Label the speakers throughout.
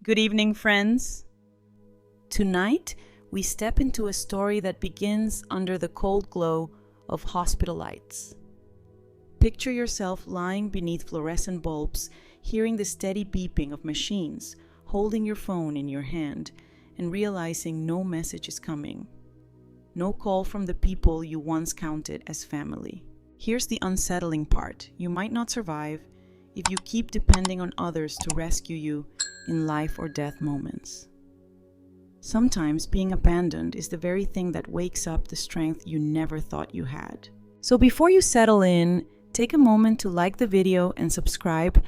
Speaker 1: Good evening, friends. Tonight, we step into a story that begins under the cold glow of hospital lights. Picture yourself lying beneath fluorescent bulbs, hearing the steady beeping of machines, holding your phone in your hand, and realizing no message is coming. No call from the people you once counted as family. Here's the unsettling part. You might not survive if you keep depending on others to rescue you in life or death moments. Sometimes being abandoned is the very thing that wakes up the strength you never thought you had. So before you settle in, take a moment to like the video and subscribe,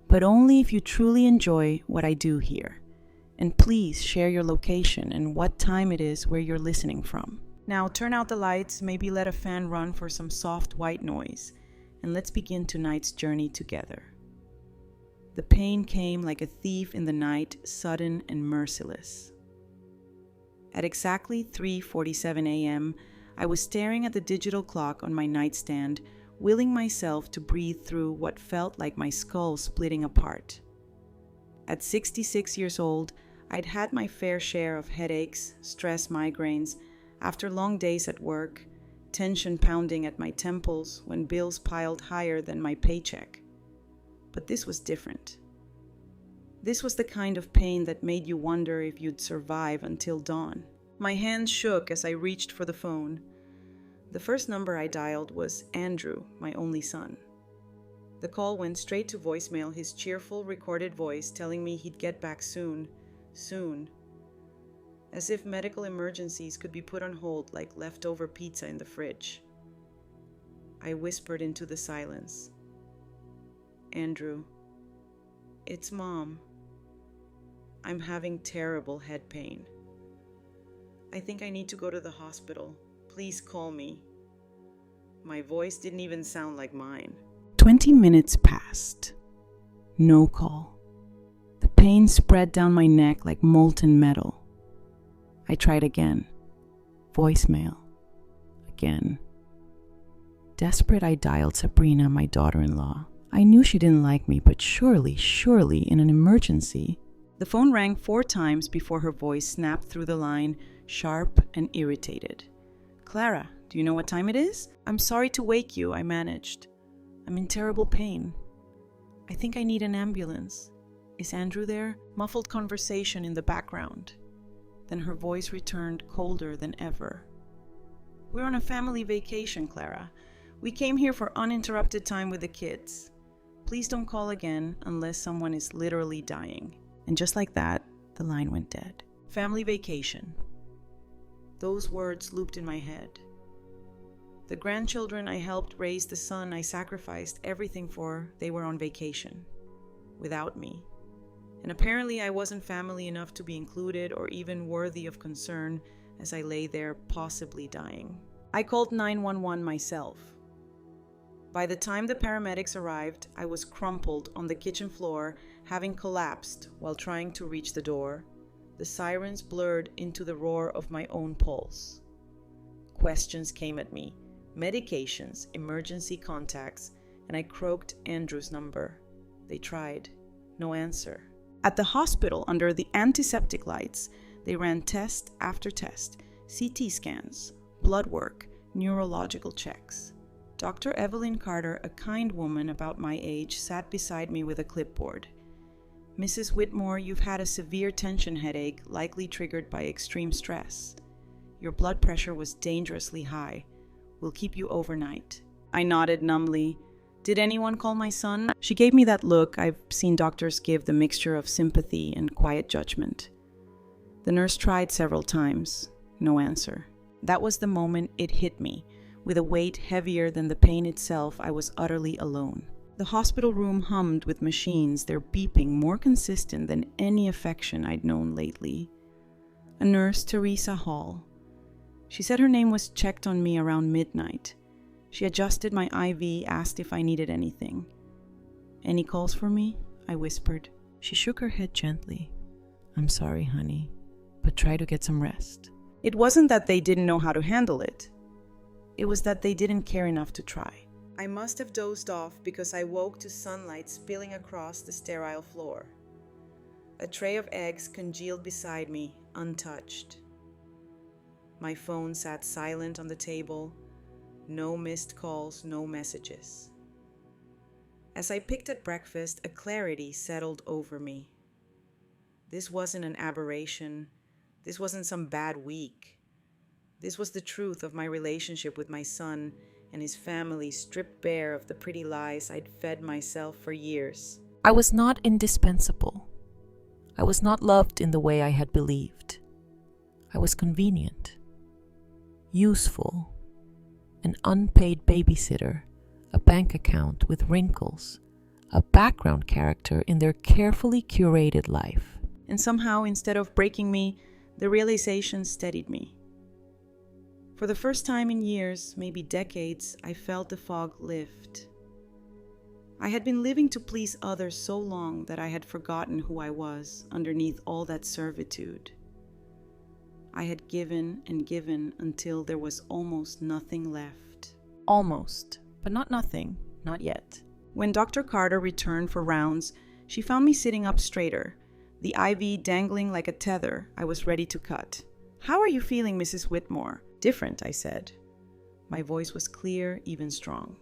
Speaker 1: but only if you truly enjoy what I do here. And please share your location and what time it is where you're listening from. Now turn out the lights, maybe let a fan run for some soft white noise, and let's begin tonight's journey together. The pain came like a thief in the night, sudden and merciless. At exactly 3:47 a.m., I was staring at the digital clock on my nightstand, willing myself to breathe through what felt like my skull splitting apart. At 66 years old, I'd had my fair share of headaches, stress, migraines, after long days at work, tension pounding at my temples when bills piled higher than my paycheck. But this was different. This was the kind of pain that made you wonder if you'd survive until dawn. My hands shook as I reached for the phone. The first number I dialed was Andrew, my only son. The call went straight to voicemail, his cheerful recorded voice telling me he'd get back soon. As if medical emergencies could be put on hold like leftover pizza in the fridge. I whispered into the silence. Andrew, it's Mom. I'm having terrible head pain. I think I need to go to the hospital. Please call me. My voice didn't even sound like mine. 20 minutes passed. No call. The pain spread down my neck like molten metal. I tried again. Voicemail. Again. Desperate, I dialed Sabrina, my daughter-in-law. I knew she didn't like me, but surely, in an emergency. The phone rang 4 times before her voice snapped through the line, sharp and irritated. Clara, do you know what time it is? I'm sorry to wake you, I managed. I'm in terrible pain. I think I need an ambulance. Is Andrew there? Muffled conversation in the background. Then her voice returned colder than ever. We're on a family vacation, Clara. We came here for uninterrupted time with the kids. Please don't call again unless someone is literally dying. And just like that, the line went dead. Family vacation. Those words looped in my head. The grandchildren I helped raise, the son I sacrificed everything for, they were on vacation. Without me. And apparently I wasn't family enough to be included or even worthy of concern as I lay there possibly dying. I called 911 myself. By the time the paramedics arrived, I was crumpled on the kitchen floor, having collapsed while trying to reach the door. The sirens blurred into the roar of my own pulse. Questions came at me, medications, emergency contacts, and I croaked Andrew's number. They tried. No answer. At the hospital, under the antiseptic lights, they ran test after test, CT scans, blood work, neurological checks. Dr. Evelyn Carter, a kind woman about my age, sat beside me with a clipboard. Mrs. Whitmore, you've had a severe tension headache, likely triggered by extreme stress. Your blood pressure was dangerously high. We'll keep you overnight. I nodded numbly. Did anyone call my son? She gave me that look I've seen doctors give, the mixture of sympathy and quiet judgment. The nurse tried several times. No answer. That was the moment it hit me. With a weight heavier than the pain itself, I was utterly alone. The hospital room hummed with machines, their beeping more consistent than any affection I'd known lately. A nurse, Teresa Hall. She said her name was checked on me around midnight. She adjusted my IV, asked if I needed anything. Any calls for me? I whispered. She shook her head gently. I'm sorry, honey, but try to get some rest. It wasn't that they didn't know how to handle it. It was that they didn't care enough to try. I must have dozed off because I woke to sunlight spilling across the sterile floor. A tray of eggs congealed beside me, untouched. My phone sat silent on the table. No missed calls, no messages. As I picked at breakfast, a clarity settled over me. This wasn't an aberration. This wasn't some bad week. This was the truth of my relationship with my son and his family, stripped bare of the pretty lies I'd fed myself for years.
Speaker 2: I was not indispensable. I was not loved in the way I had believed. I was convenient, useful, an unpaid babysitter, a bank account with wrinkles, a background character in their carefully curated life.
Speaker 1: And somehow, instead of breaking me, the realization steadied me. For the first time in years, maybe decades, I felt the fog lift. I had been living to please others so long that I had forgotten who I was underneath all that servitude. I had given and given until there was almost nothing left.
Speaker 2: Almost, but not nothing, not yet.
Speaker 1: When Dr. Carter returned for rounds, she found me sitting up straighter, the IV dangling like a tether I was ready to cut. "How are you feeling, Mrs. Whitmore?" "Different," I said. My voice was clear, even strong.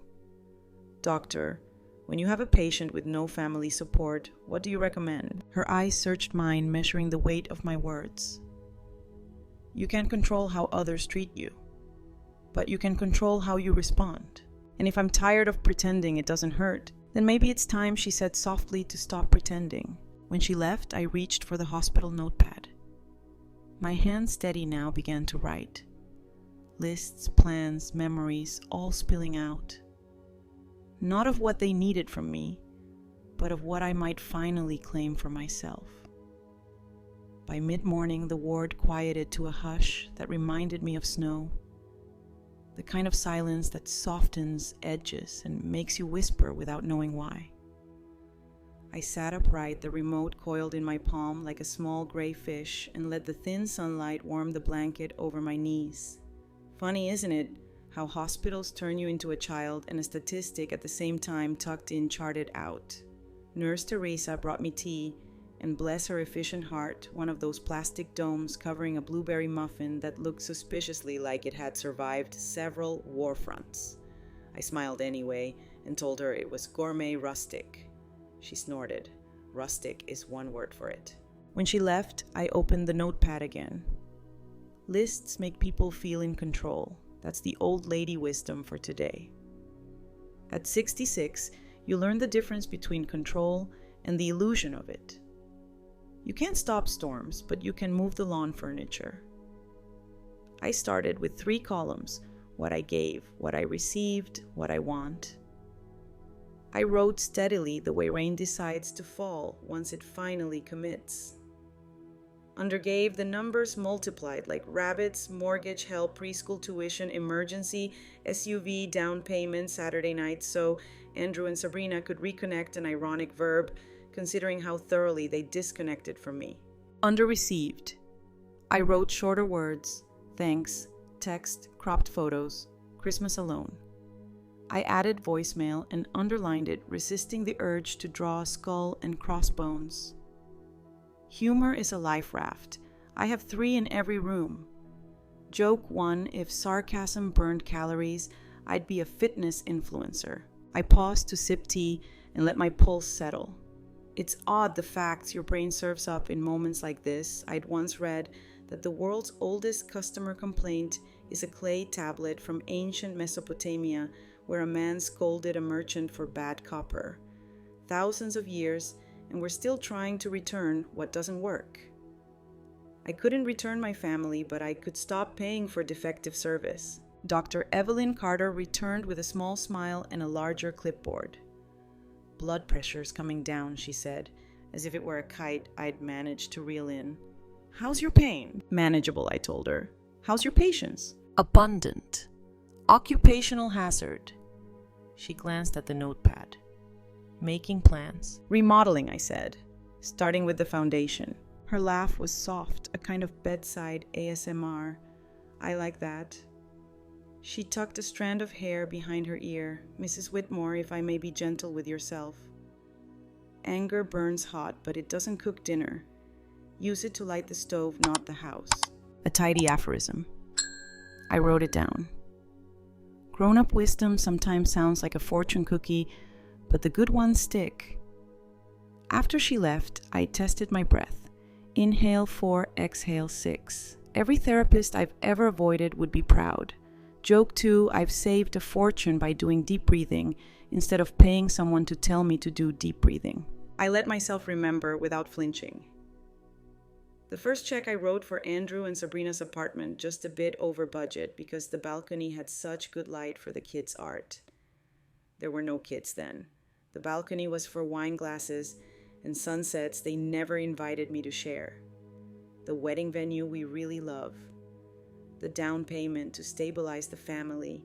Speaker 1: "Doctor, when you have a patient with no family support, what do you recommend?" Her eyes searched mine, measuring the weight of my words. "You can't control how others treat you, but you can control how you respond. And if I'm tired of pretending it doesn't hurt, then maybe it's time," she said softly, "to stop pretending." When she left, I reached for the hospital notepad. My hand, steady now, began to write. Lists, plans, memories, all spilling out. Not of what they needed from me, but of what I might finally claim for myself. By mid-morning, the ward quieted to a hush that reminded me of snow. The kind of silence that softens edges and makes you whisper without knowing why. I sat upright, the remote coiled in my palm like a small gray fish, and let the thin sunlight warm the blanket over my knees. Funny, isn't it, how hospitals turn you into a child and a statistic at the same time, tucked in, charted out. Nurse Teresa brought me tea, and bless her efficient heart, one of those plastic domes covering a blueberry muffin that looked suspiciously like it had survived several war fronts. I smiled anyway and told her it was gourmet rustic. She snorted. Rustic is one word for it. When she left, I opened the notepad again. Lists make people feel in control. That's the old lady wisdom for today. At 66, you learn the difference between control and the illusion of it. You can't stop storms, but you can move the lawn furniture. I started with 3 columns: what I gave, what I received, what I want. I wrote steadily the way rain decides to fall once it finally commits. Under gave, the numbers multiplied like rabbits: mortgage, help, preschool tuition, emergency, SUV, down payment, Saturday night, so Andrew and Sabrina could reconnect, an ironic verb, considering how thoroughly they disconnected from me. Under received, I wrote shorter words: thanks, text, cropped photos, Christmas alone. I added voicemail and underlined it, resisting the urge to draw a skull and crossbones. Humor is a life raft. I have 3 in every room. Joke 1: if sarcasm burned calories, I'd be a fitness influencer. I paused to sip tea and let my pulse settle. It's odd the facts your brain serves up in moments like this. I'd once read that the world's oldest customer complaint is a clay tablet from ancient Mesopotamia where a man scolded a merchant for bad copper. Thousands of years, and we're still trying to return what doesn't work. I couldn't return my family, but I could stop paying for defective service. Dr. Evelyn Carter returned with a small smile and a larger clipboard. "Blood pressure's coming down," she said, as if it were a kite I'd managed to reel in. "How's your pain?" "Manageable," I told her. "How's your patience?"
Speaker 2: Abundant. Occupational hazard. She glanced at the notepad. Making plans.
Speaker 1: "Remodeling," I said, starting with the foundation. Her laugh was soft, a kind of bedside ASMR. I like that. She tucked a strand of hair behind her ear. "Mrs. Whitmore, if I may be gentle with yourself. Anger burns hot, but it doesn't cook dinner. Use it to light the stove, not the house. A tidy aphorism. I wrote it down. Grown-up wisdom sometimes sounds like a fortune cookie, but the good ones stick. After she left, I tested my breath. Inhale 4, exhale 6. Every therapist I've ever avoided would be proud. Joke 2, I've saved a fortune by doing deep breathing instead of paying someone to tell me to do deep breathing. I let myself remember without flinching. The first check I wrote for Andrew and Sabrina's apartment, just a bit over budget because the balcony had such good light for the kids' art. There were no kids then. The balcony was for wine glasses and sunsets they never invited me to share. The wedding venue we really love. The down payment to stabilize the family.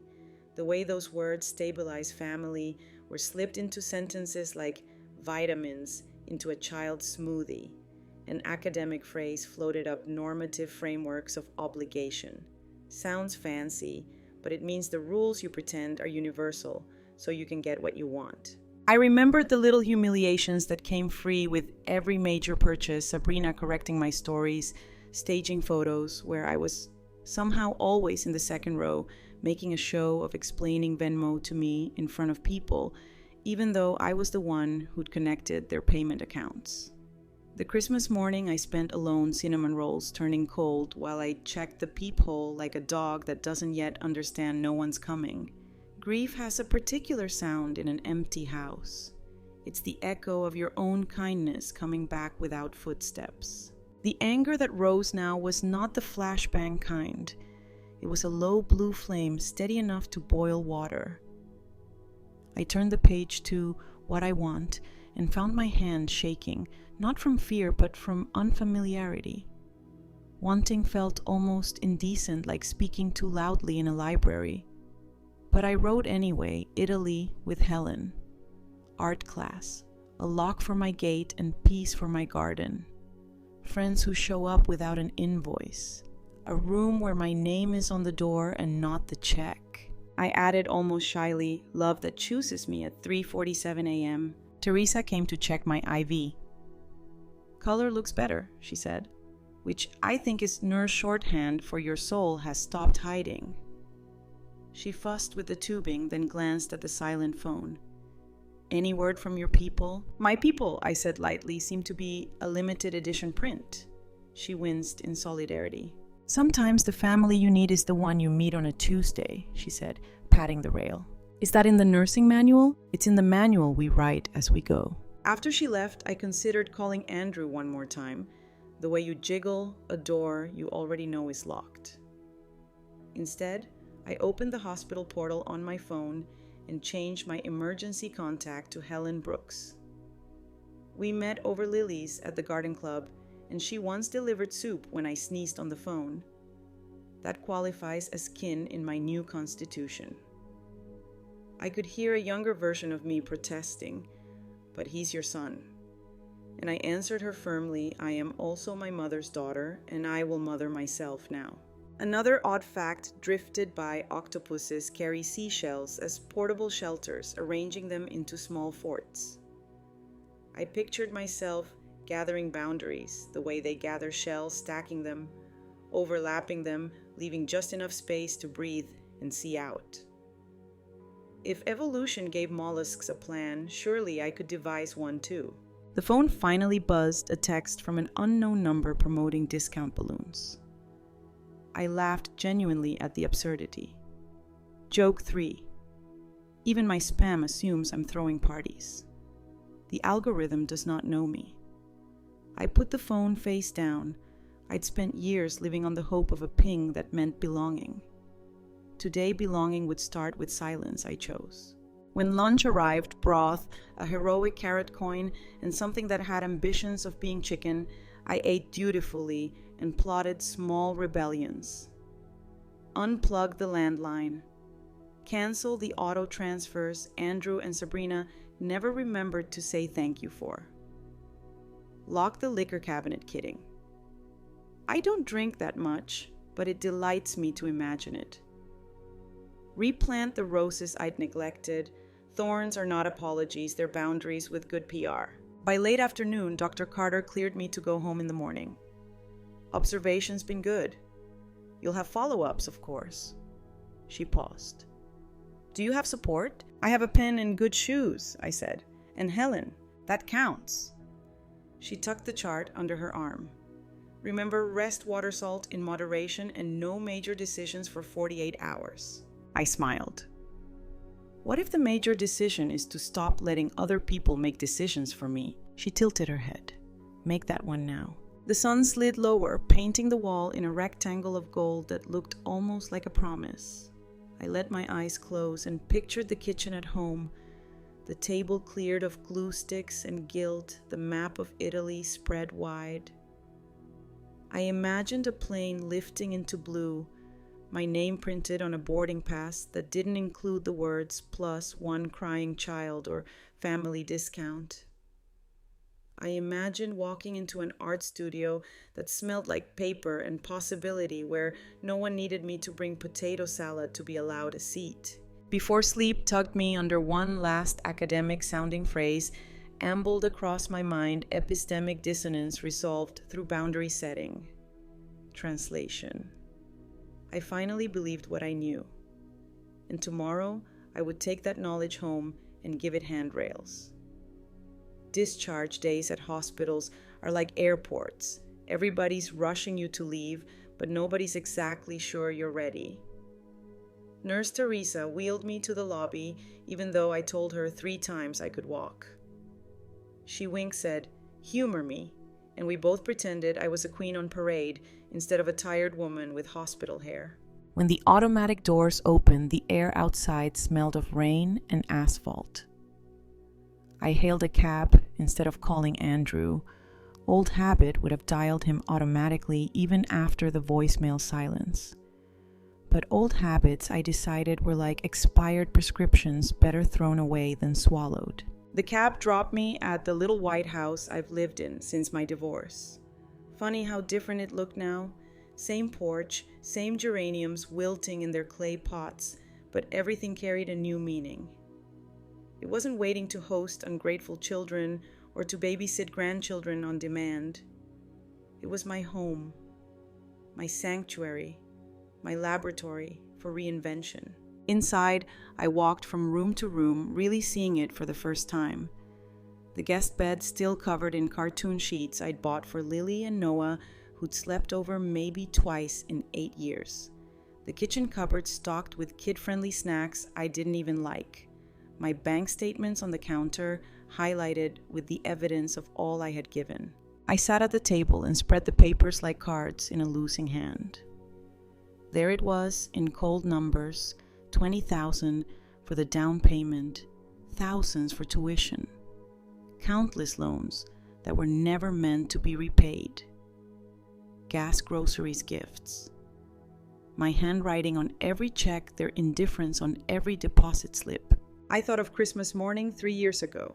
Speaker 1: The way those words stabilize family were slipped into sentences like vitamins into a child's smoothie. An academic phrase floated up normative frameworks of obligation. Sounds fancy, but it means the rules you pretend are universal, so you can get what you want. I remembered the little humiliations that came free with every major purchase, Sabrina correcting my stories, staging photos where I was somehow always in the second row, making a show of explaining Venmo to me in front of people, even though I was the one who'd connected their payment accounts. The Christmas morning I spent alone, cinnamon rolls turning cold while I checked the peephole like a dog that doesn't yet understand no one's coming. Grief has a particular sound in an empty house. It's the echo of your own kindness coming back without footsteps. The anger that rose now was not the flashbang kind. It was a low blue flame steady enough to boil water. I turned the page to What I Want and found my hand shaking, not from fear but from unfamiliarity. Wanting felt almost indecent, like speaking too loudly in a library. But I wrote anyway, Italy with Helen. Art class, a lock for my gate and peace for my garden. Friends who show up without an invoice. A room where my name is on the door and not the check. I added almost shyly, love that chooses me at 3:47 a.m. Teresa came to check my IV. Color looks better, she said, which I think is nurse shorthand for your soul has stopped hiding. She fussed with the tubing, then glanced at the silent phone. Any word from your people? My people, I said lightly, seem to be a limited edition print. She winced in solidarity. Sometimes the family you need is the one you meet on a Tuesday, she said, patting the rail. Is that in the nursing manual? It's in the manual we write as we go. After she left, I considered calling Andrew one more time, the way you jiggle a door you already know is locked. Instead, I opened the hospital portal on my phone and changed my emergency contact to Helen Brooks. We met over lilies at the garden club, and she once delivered soup when I sneezed on the phone. That qualifies as kin in my new constitution. I could hear a younger version of me protesting, but he's your son. And I answered her firmly, I am also my mother's daughter, and I will mother myself now. Another odd fact drifted by: octopuses carry seashells as portable shelters, arranging them into small forts. I pictured myself gathering boundaries, the way they gather shells, stacking them, overlapping them, leaving just enough space to breathe and see out. If evolution gave mollusks a plan, surely I could devise one too. The phone finally buzzed, a text from an unknown number promoting discount balloons. I laughed genuinely at the absurdity. Joke 3. Even my spam assumes I'm throwing parties. The algorithm does not know me. I put the phone face down. I'd spent years living on the hope of a ping that meant belonging. Today, belonging would start with silence, I chose. When lunch arrived, broth, a heroic carrot coin, and something that had ambitions of being chicken, I ate dutifully and plotted small rebellions. Unplug the landline. Cancel the auto transfers Andrew and Sabrina never remembered to say thank you for. Lock the liquor cabinet, kidding. I don't drink that much, but it delights me to imagine it. Replant the roses I'd neglected. Thorns are not apologies, they're boundaries with good PR. By late afternoon, Dr. Carter cleared me to go home in the morning. Observation's been good. You'll have follow-ups, of course. She paused. Do you have support? I have a pen and good shoes, I said. And Helen, that counts. She tucked the chart under her arm. Remember, rest water salt in moderation and no major decisions for 48 hours. I smiled. What if the major decision is to stop letting other people make decisions for me? She tilted her head. Make that one now. The sun slid lower, painting the wall in a rectangle of gold that looked almost like a promise. I let my eyes close and pictured the kitchen at home, the table cleared of glue sticks and gilt, the map of Italy spread wide. I imagined a plane lifting into blue, my name printed on a boarding pass that didn't include the words +1 crying child or family discount. I imagined walking into an art studio that smelled like paper and possibility, where no one needed me to bring potato salad to be allowed a seat. Before sleep tugged me under one last academic-sounding phrase, ambled across my mind epistemic dissonance resolved through boundary setting. Translation. I finally believed what I knew. And tomorrow, I would take that knowledge home and give it handrails. Discharge days at hospitals are like airports. Everybody's rushing you to leave, but nobody's exactly sure you're ready. Nurse Teresa wheeled me to the lobby, even though I told her 3 times I could walk. She winked, said, "Humor me," and we both pretended I was a queen on parade instead of a tired woman with hospital hair.
Speaker 2: When the automatic doors opened, the air outside smelled of rain and asphalt. I hailed a cab instead of calling Andrew. Old habit would have dialed him automatically even after the voicemail silence. But old habits, I decided, were like expired prescriptions, better thrown away than swallowed.
Speaker 1: The cab dropped me at the little white house I've lived in since my divorce. Funny how different it looked now. Same porch, same geraniums wilting in their clay pots, but everything carried a new meaning. It wasn't waiting to host ungrateful children or to babysit grandchildren on demand. It was my home, my sanctuary, my laboratory for reinvention. Inside, I walked from room to room, really seeing it for the first time. The guest bed still covered in cartoon sheets I'd bought for Lily and Noah, who'd slept over maybe twice in 8 years. The kitchen cupboard stocked with kid-friendly snacks I didn't even like. My bank statements on the counter highlighted with the evidence of all I had given. I sat at the table and spread the papers like cards in a losing hand. There it was in cold numbers, $20,000 for the down payment, thousands for tuition, countless loans that were never meant to be repaid, gas, groceries, gifts. My handwriting on every check, their indifference on every deposit slip. I thought of Christmas morning 3 years ago.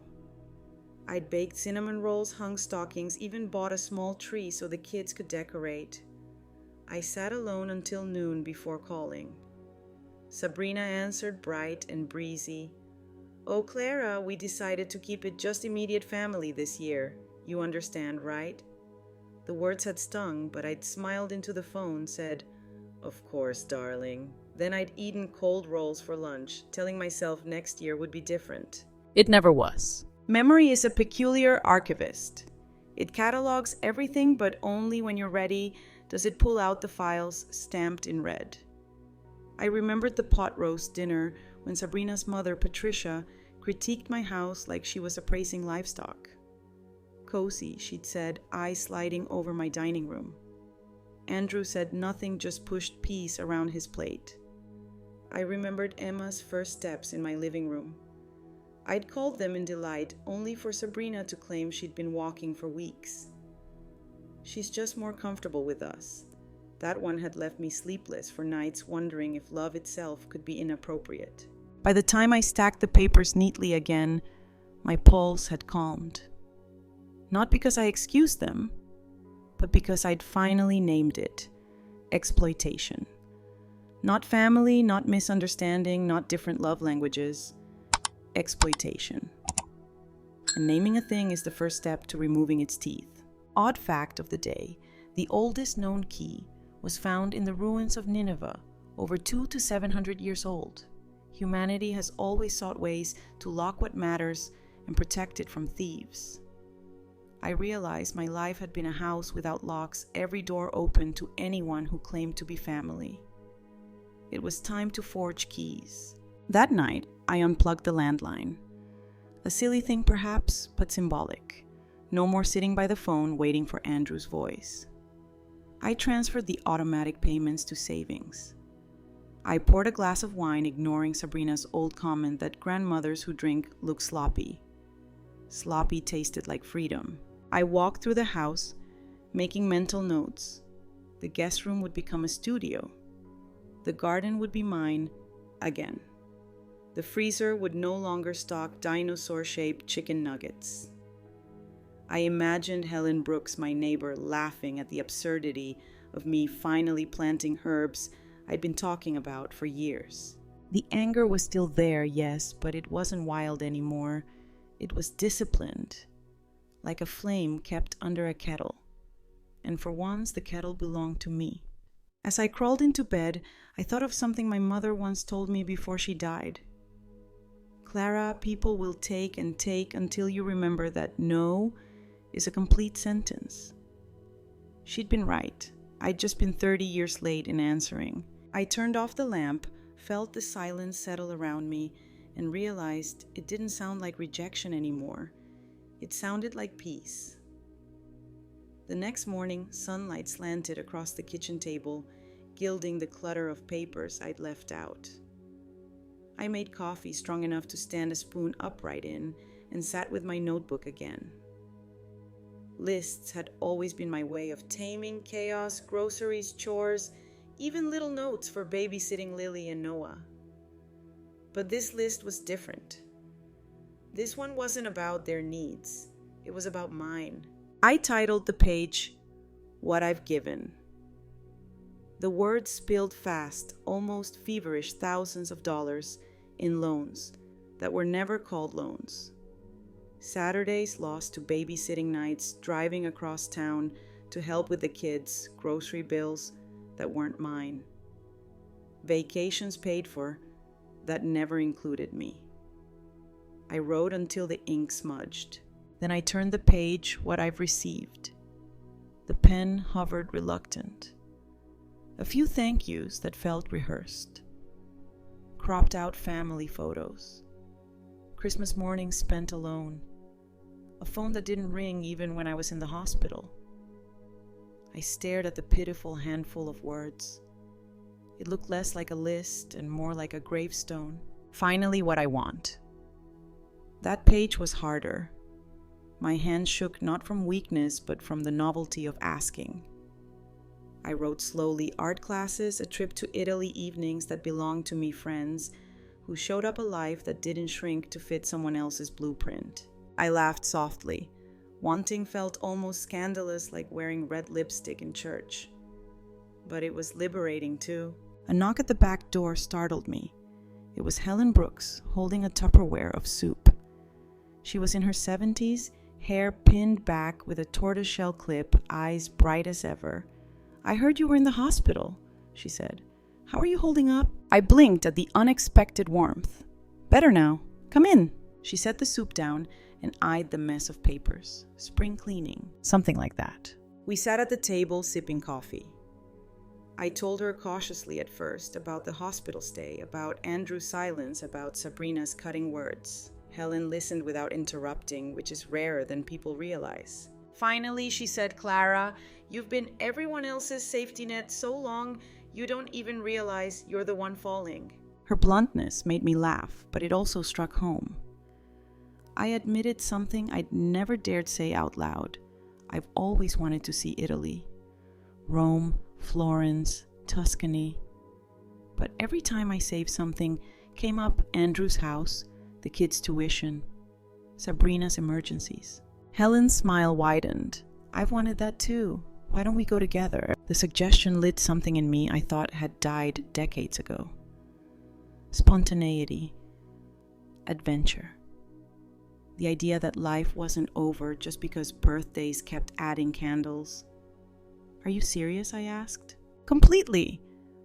Speaker 1: I'd baked cinnamon rolls, hung stockings, even bought a small tree so the kids could decorate. I sat alone until noon before calling. Sabrina answered, bright and breezy. "Oh, Clara, we decided to keep it just immediate family this year. You understand, right?" The words had stung, but I'd smiled into the phone, said, "Of course, darling." Then I'd eaten cold rolls for lunch, telling myself next year would be different.
Speaker 2: It never was.
Speaker 1: Memory is a peculiar archivist. It catalogs everything, but only when you're ready does it pull out the files stamped in red. I remembered the pot roast dinner when Sabrina's mother, Patricia, critiqued my house like she was appraising livestock. "Cozy," she'd said, eyes sliding over my dining room. Andrew said nothing, just pushed peace around his plate. I remembered Emma's first steps in my living room. I'd called them in delight, only for Sabrina to claim she'd been walking for weeks. "She's just more comfortable with us." That one had left me sleepless for nights, wondering if love itself could be inappropriate. By the time I stacked the papers neatly again, my pulse had calmed. Not because I excused them, but because I'd finally named it: exploitation. Not family, not misunderstanding, not different love languages. Exploitation. And naming a thing is the first step to removing its teeth. Odd fact of the day: The oldest known key was found in the ruins of Nineveh, over 200 to 700 years old. Humanity has always sought ways to lock what matters and protect it from thieves. I realized my life had been a house without locks, every door open to anyone who claimed to be family. It was time to forge keys. That night, I unplugged the landline. A silly thing perhaps, but symbolic. No more sitting by the phone waiting for Andrew's voice. I transferred the automatic payments to savings. I poured a glass of wine, ignoring Sabrina's old comment that grandmothers who drink look sloppy. Sloppy tasted like freedom. I walked through the house, making mental notes. The guest room would become a studio. The garden would be mine again. The freezer would no longer stock dinosaur-shaped chicken nuggets. I imagined Helen Brooks, my neighbor, laughing at the absurdity of me finally planting herbs I'd been talking about for years. The anger was still there, yes, but it wasn't wild anymore. It was disciplined, like a flame kept under a kettle. And for once, the kettle belonged to me. As I crawled into bed, I thought of something my mother once told me before she died. Clara, people will take and take until you remember that no is a complete sentence. She'd been right. I'd just been 30 years late in answering. I turned off the lamp, felt the silence settle around me, and realized it didn't sound like rejection anymore. It sounded like peace. The next morning, sunlight slanted across the kitchen table, gilding the clutter of papers I'd left out. I made coffee strong enough to stand a spoon upright in and sat with my notebook again. Lists had always been my way of taming chaos, groceries, chores, even little notes for babysitting Lily and Noah. But this list was different. This one wasn't about their needs. It was about mine. I titled the page, "What I've Given." The words spilled fast, almost feverish, thousands of dollars in loans that were never called loans. Saturdays lost to babysitting nights, driving across town to help with the kids, grocery bills that weren't mine. Vacations paid for that never included me. I wrote until the ink smudged. Then I turned the page, "What I've Received." The pen hovered reluctant. A few thank yous that felt rehearsed. Cropped out family photos. Christmas mornings spent alone. A phone that didn't ring even when I was in the hospital. I stared at the pitiful handful of words. It looked less like a list and more like a gravestone. Finally, what I want. That page was harder. My hand shook not from weakness, but from the novelty of asking. I wrote slowly: art classes, a trip to Italy evenings that belonged to me, friends who showed up a life that didn't shrink to fit someone else's blueprint. I laughed softly. Wanting felt almost scandalous, like wearing red lipstick in church. But it was liberating too. A knock at the back door startled me. It was Helen Brooks, holding a Tupperware of soup. She was in her 70s, hair pinned back with a tortoiseshell clip, eyes bright as ever. "I heard you were in the hospital," she said. "How are you holding up?" I blinked at the unexpected warmth. "Better now. Come in." She set the soup down and eyed the mess of papers. "Spring cleaning." Something like that. We sat at the table sipping coffee. I told her cautiously at first about the hospital stay, about Andrew's silence, about Sabrina's cutting words. Helen listened without interrupting, which is rarer than people realize. Finally, she said, "Clara, you've been everyone else's safety net so long, you don't even realize you're the one falling." Her bluntness made me laugh, but it also struck home. I admitted something I'd never dared say out loud. I've always wanted to see Italy. Rome, Florence, Tuscany. But every time I saved something, came up Andrew's house, the kids' tuition, Sabrina's emergencies. Helen's smile widened. "I've wanted that too. Why don't we go together?" The suggestion lit something in me I thought had died decades ago. Spontaneity. Adventure. The idea that life wasn't over just because birthdays kept adding candles. Are you serious? I asked. Completely.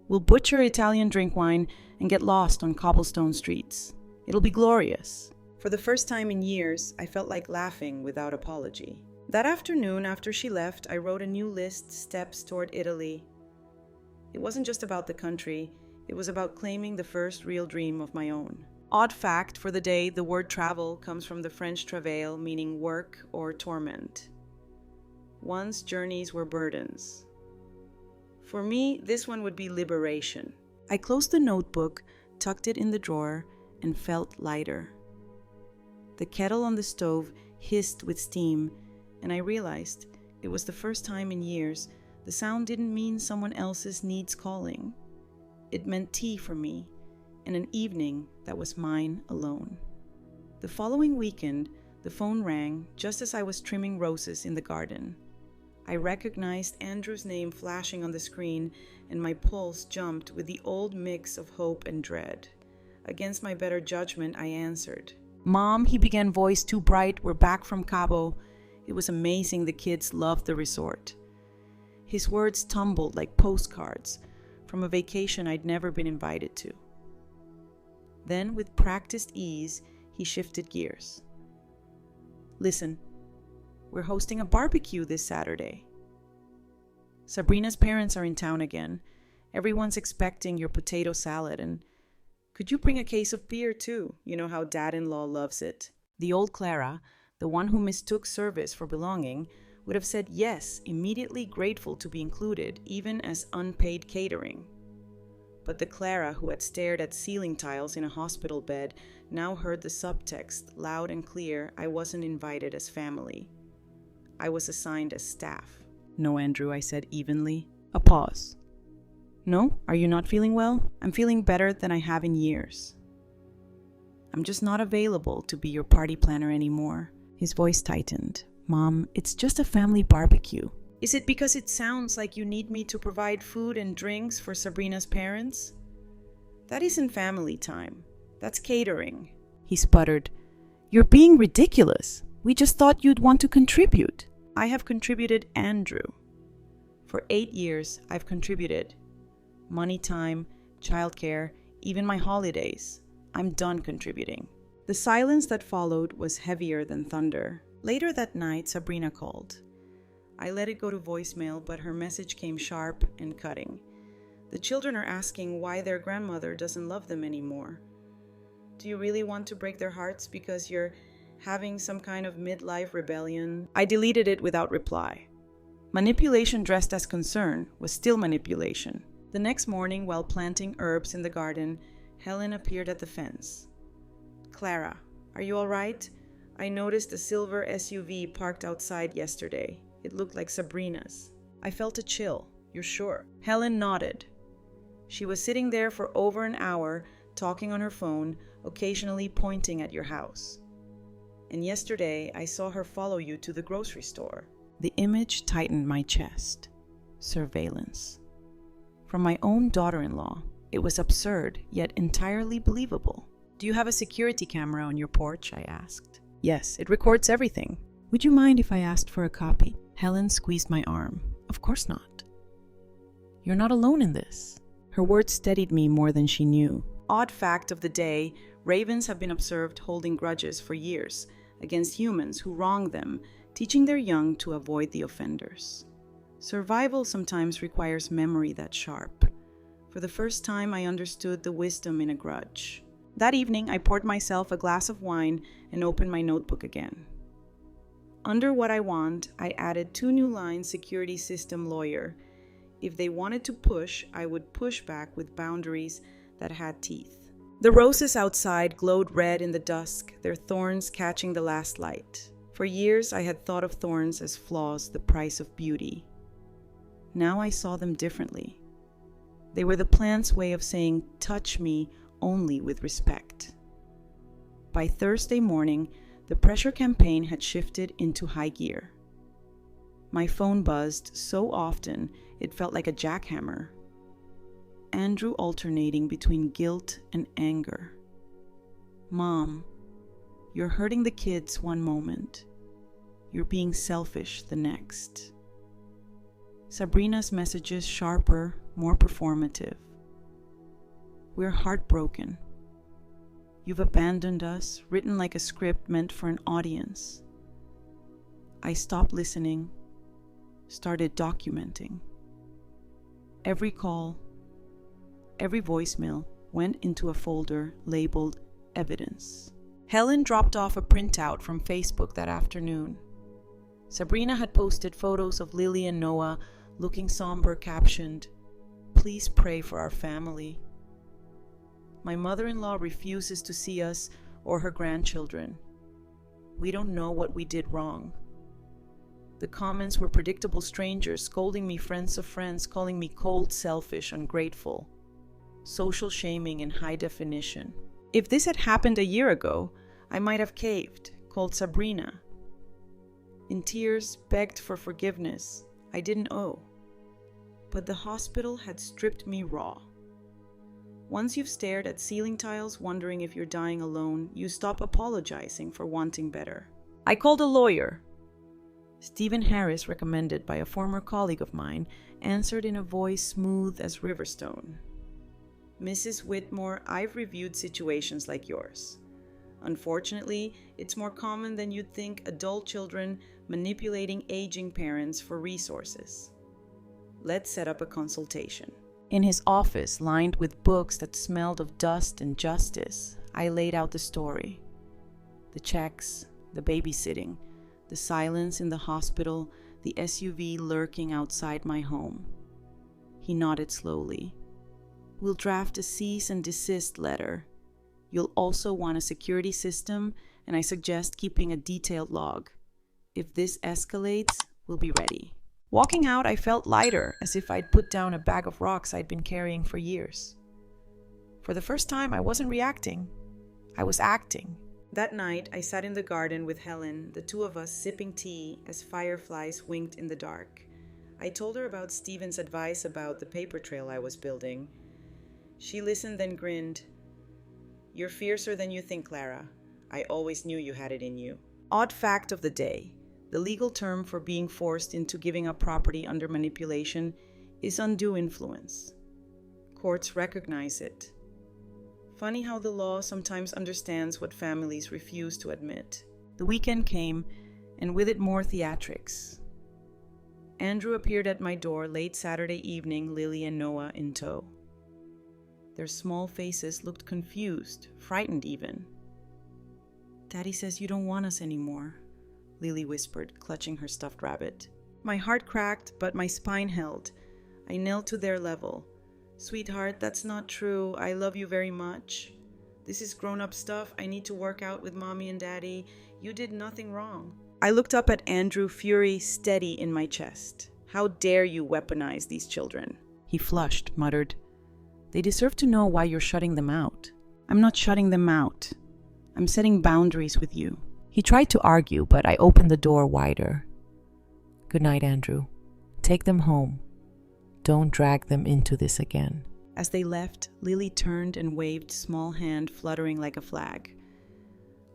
Speaker 1: We'll butcher Italian drink wine and get lost on cobblestone streets. It'll be glorious. For the first time in years, I felt like laughing without apology. That afternoon, after she left, I wrote a new list, Steps Toward Italy. It wasn't just about the country, it was about claiming the first real dream of my own. Odd fact for the day, the word travel comes from the French travail, meaning work or torment. Once journeys were burdens. For me, this one would be liberation. I closed the notebook, tucked it in the drawer, and felt lighter. The kettle on the stove hissed with steam, and I realized it was the first time in years the sound didn't mean someone else's needs calling. It meant tea for me, and an evening that was mine alone. The following weekend, the phone rang just as I was trimming roses in the garden. I recognized Andrew's name flashing on the screen, and my pulse jumped with the old mix of hope and dread. Against my better judgment, I answered. Mom, he began, voice too bright. We're back from Cabo. It was amazing the kids loved the resort. His words tumbled like postcards from a vacation I'd never been invited to. Then, with practiced ease, he shifted gears. Listen, we're hosting a barbecue this Saturday. Sabrina's parents are in town again. Everyone's expecting your potato salad, and could you bring a case of beer too? You know how dad-in-law loves it. The old Clara, the one who mistook service for belonging, would have said yes, immediately grateful to be included, even as unpaid catering. But the Clara who had stared at ceiling tiles in a hospital bed now heard the subtext loud and clear. I wasn't invited as family. I was assigned as staff. No, Andrew, I said evenly. A pause. No? Are you not feeling well? I'm feeling better than I have in years. I'm just not available to be your party planner anymore. His voice tightened. Mom, it's just a family barbecue. Is it because it sounds like you need me to provide food and drinks for Sabrina's parents? That isn't family time. That's catering. He sputtered. You're being ridiculous. We just thought you'd want to contribute. I have contributed, Andrew. For 8 years, I've contributed. Money, time, childcare, even my holidays. I'm done contributing. The silence that followed was heavier than thunder. Later that night, Sabrina called. I let it go to voicemail, but her message came sharp and cutting. The children are asking why their grandmother doesn't love them anymore. Do you really want to break their hearts because you're having some kind of midlife rebellion? I deleted it without reply. Manipulation dressed as concern was still manipulation. The next morning, while planting herbs in the garden, Helen appeared at the fence. Clara, are you all right? I noticed a silver SUV parked outside yesterday. It looked like Sabrina's. I felt a chill. You're sure? Helen nodded. She was sitting there for over an hour, talking on her phone, occasionally pointing at your house. And yesterday, I saw her follow you to the grocery store. The image tightened my chest. Surveillance. From my own daughter-in-law. It was absurd, yet entirely believable. Do you have a security camera on your porch? I asked. Yes, it records everything. Would you mind if I asked for a copy? Helen squeezed my arm. Of course not. You're not alone in this. Her words steadied me more than she knew. Odd fact of the day, ravens have been observed holding grudges for years against humans who wrong them, teaching their young to avoid the offenders. Survival sometimes requires memory that sharp. For the first time, I understood the wisdom in a grudge. That evening, I poured myself a glass of wine and opened my notebook again. Under what I want, I added 2 new lines, security system lawyer. If they wanted to push, I would push back with boundaries that had teeth. The roses outside glowed red in the dusk, their thorns catching the last light. For years, I had thought of thorns as flaws, the price of beauty. Now I saw them differently. They were the plant's way of saying, touch me only with respect. By Thursday morning, the pressure campaign had shifted into high gear. My phone buzzed so often it felt like a jackhammer. Andrew alternating between guilt and anger. Mom, you're hurting the kids one moment. You're being selfish the next. Sabrina's messages sharper, more performative. We're heartbroken. You've abandoned us, written like a script meant for an audience. I stopped listening, started documenting. Every call, every voicemail went into a folder labeled evidence. Helen dropped off a printout from Facebook that afternoon. Sabrina had posted photos of Lily and Noah looking somber, captioned, "Please pray for our family." My mother-in-law refuses to see us or her grandchildren. We don't know what we did wrong. The comments were predictable strangers scolding me, friends of friends, calling me cold, selfish, ungrateful. Social shaming in high definition. If this had happened a year ago, I might have caved, called Sabrina. In tears, begged for forgiveness I didn't owe. But the hospital had stripped me raw. Once you've stared at ceiling tiles wondering if you're dying alone, you stop apologizing for wanting better. I called a lawyer. Stephen Harris, recommended by a former colleague of mine, answered in a voice smooth as Riverstone. "Mrs. Whitmore, I've reviewed situations like yours. Unfortunately, it's more common than you'd think, adult children manipulating aging parents for resources. Let's set up a consultation." In his office, lined with books that smelled of dust and justice, I laid out the story. The checks, the babysitting, the silence in the hospital, the SUV lurking outside my home. He nodded slowly. "We'll draft a cease and desist letter. You'll also want a security system, and I suggest keeping a detailed log. If this escalates, we'll be ready." Walking out, I felt lighter, as if I'd put down a bag of rocks I'd been carrying for years. For the first time, I wasn't reacting. I was acting. That night, I sat in the garden with Helen, the two of us sipping tea as fireflies winked in the dark. I told her about Stephen's advice about the paper trail I was building. She listened, then grinned. "You're fiercer than you think, Clara. I always knew you had it in you." Odd fact of the day. The legal term for being forced into giving up property under manipulation is undue influence. Courts recognize it. Funny how the law sometimes understands what families refuse to admit. The weekend came, and with it more theatrics. Andrew appeared at my door late Saturday evening, Lily and Noah in tow. Their small faces looked confused, frightened even. "Daddy says you don't want us anymore," Lily whispered, clutching her stuffed rabbit. My heart cracked, but my spine held. I knelt to their level. "Sweetheart, that's not true. I love you very much. This is grown-up stuff I need to work out with Mommy and Daddy. You did nothing wrong." I looked up at Andrew, fury steady in my chest. "How dare you weaponize these children?" He flushed, muttered, "They deserve to know why you're shutting them out." "I'm not shutting them out. I'm setting boundaries with you." He tried to argue, but I opened the door wider. "Good night, Andrew. Take them home. Don't drag them into this again." As they left, Lily turned and waved, small hand fluttering like a flag.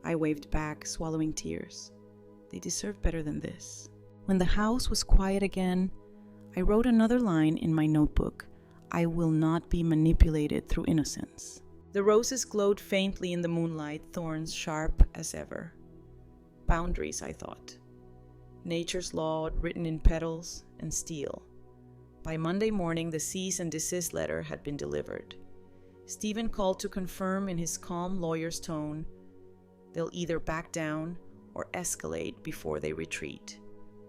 Speaker 1: I waved back, swallowing tears. They deserve better than this. When the house was quiet again, I wrote another line in my notebook. I will not be manipulated through innocence. The roses glowed faintly in the moonlight, thorns sharp as ever. Boundaries, I thought. Nature's law written in petals and steel. By Monday morning, the cease and desist letter had been delivered. Stephen called to confirm in his calm lawyer's tone, they'll either back down or escalate before they retreat.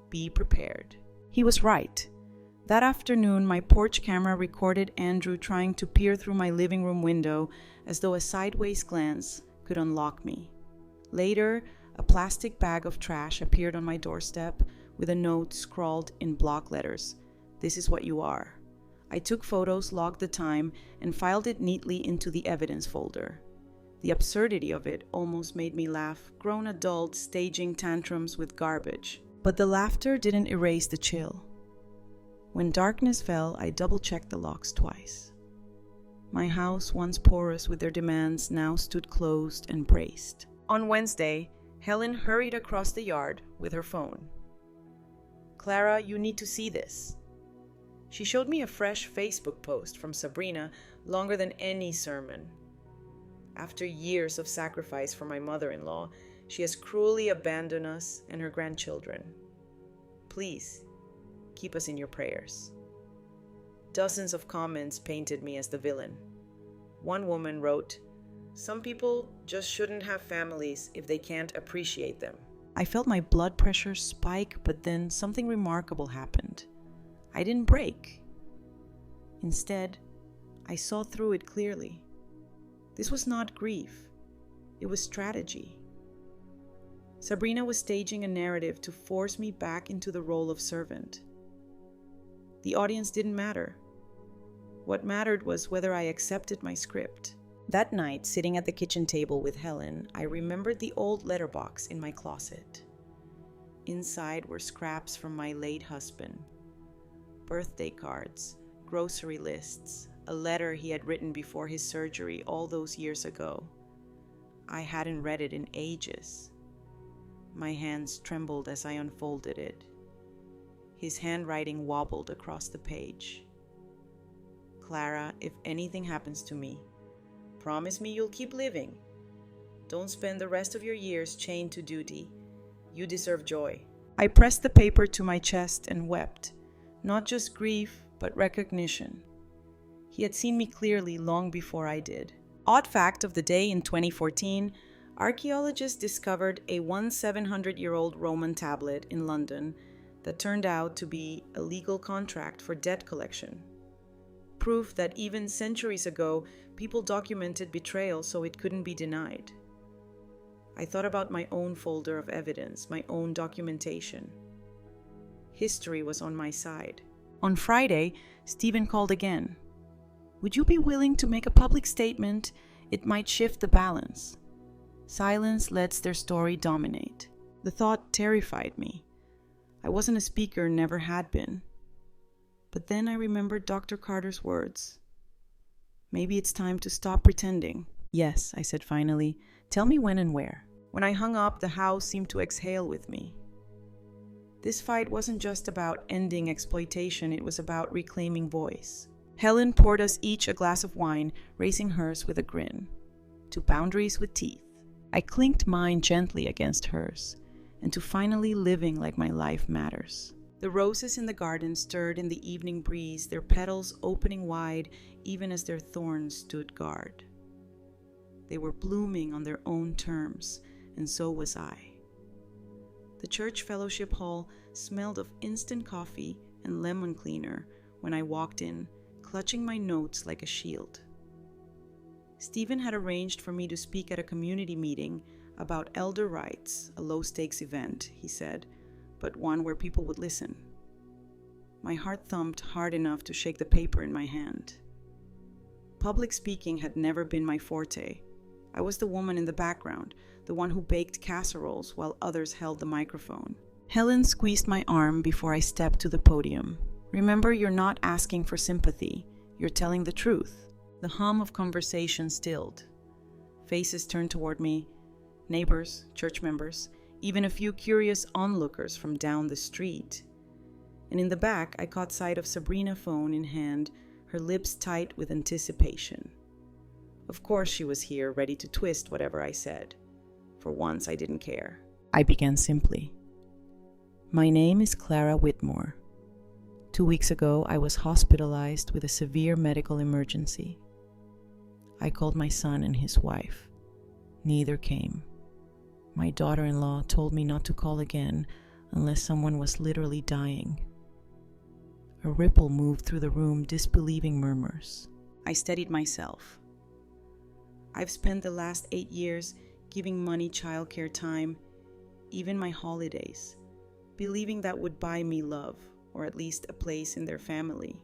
Speaker 1: Be prepared. He was right. That afternoon, my porch camera recorded Andrew trying to peer through my living room window as though a sideways glance could unlock me. Later, a plastic bag of trash appeared on my doorstep with a note scrawled in block letters. "This is what you are." I took photos, logged the time, and filed it neatly into the evidence folder. The absurdity of it almost made me laugh, grown adults staging tantrums with garbage. But the laughter didn't erase the chill. When darkness fell, I double-checked the locks twice. My house, once porous with their demands, now stood closed and braced. On Wednesday, Helen hurried across the yard with her phone. "Clara, you need to see this." She showed me a fresh Facebook post from Sabrina, longer than any sermon. After years of sacrifice for my mother-in-law, she has cruelly abandoned us and her grandchildren. Please, keep us in your prayers. Dozens of comments painted me as the villain. One woman wrote, "Some people just shouldn't have families if they can't appreciate them." I felt my blood pressure spike, but then something remarkable happened. I didn't break. Instead, I saw through it clearly. This was not grief. It was strategy. Sabrina was staging a narrative to force me back into the role of servant. The audience didn't matter. What mattered was whether I accepted my script. That night, sitting at the kitchen table with Helen, I remembered the old letterbox in my closet. Inside were scraps from my late husband, birthday cards, grocery lists, a letter he had written before his surgery all those years ago. I hadn't read it in ages. My hands trembled as I unfolded it. His handwriting wobbled across the page. "Clara, if anything happens to me, promise me you'll keep living. Don't spend the rest of your years chained to duty. You deserve joy." I pressed the paper to my chest and wept, not just grief, but recognition. He had seen me clearly long before I did. Odd fact of the day in 2014, archaeologists discovered a 1700-year-old Roman tablet in London that turned out to be a legal contract for debt collection. Proof that even centuries ago, people documented betrayal so it couldn't be denied. I thought about my own folder of evidence, my own documentation. History was on my side. On Friday, Stephen called again. "Would you be willing to make a public statement? It might shift the balance." Silence lets their story dominate. The thought terrified me. I wasn't a speaker, never had been. But then I remembered Dr. Carter's words. Maybe it's time to stop pretending. "Yes," I said finally. "Tell me when and where." When I hung up, the house seemed to exhale with me. This fight wasn't just about ending exploitation, it was about reclaiming voice. Helen poured us each a glass of wine, raising hers with a grin. To boundaries with teeth. I clinked mine gently against hers, and to finally living like my life matters. The roses in the garden stirred in the evening breeze, their petals opening wide even as their thorns stood guard. They were blooming on their own terms, and so was I. The church fellowship hall smelled of instant coffee and lemon cleaner when I walked in, clutching my notes like a shield. Stephen had arranged for me to speak at a community meeting about elder rights, a low-stakes event, he said, but one where people would listen. My heart thumped hard enough to shake the paper in my hand. Public speaking had never been my forte. I was the woman in the background, the one who baked casseroles while others held the microphone. Helen squeezed my arm before I stepped to the podium. "Remember, you're not asking for sympathy. You're telling the truth." The hum of conversation stilled. Faces turned toward me, neighbors, church members, even a few curious onlookers from down the street. And in the back, I caught sight of Sabrina, phone in hand, her lips tight with anticipation. Of course she was here, ready to twist whatever I said. For once, I didn't care. I began simply. "My name is Clara Whitmore. 2 weeks ago, I was hospitalized with a severe medical emergency. I called my son and his wife. Neither came. My daughter-in-law told me not to call again unless someone was literally dying." A ripple moved through the room, disbelieving murmurs. I steadied myself. I've spent the last 8 years giving money childcare time, even my holidays, believing that would buy me love, or at least a place in their family.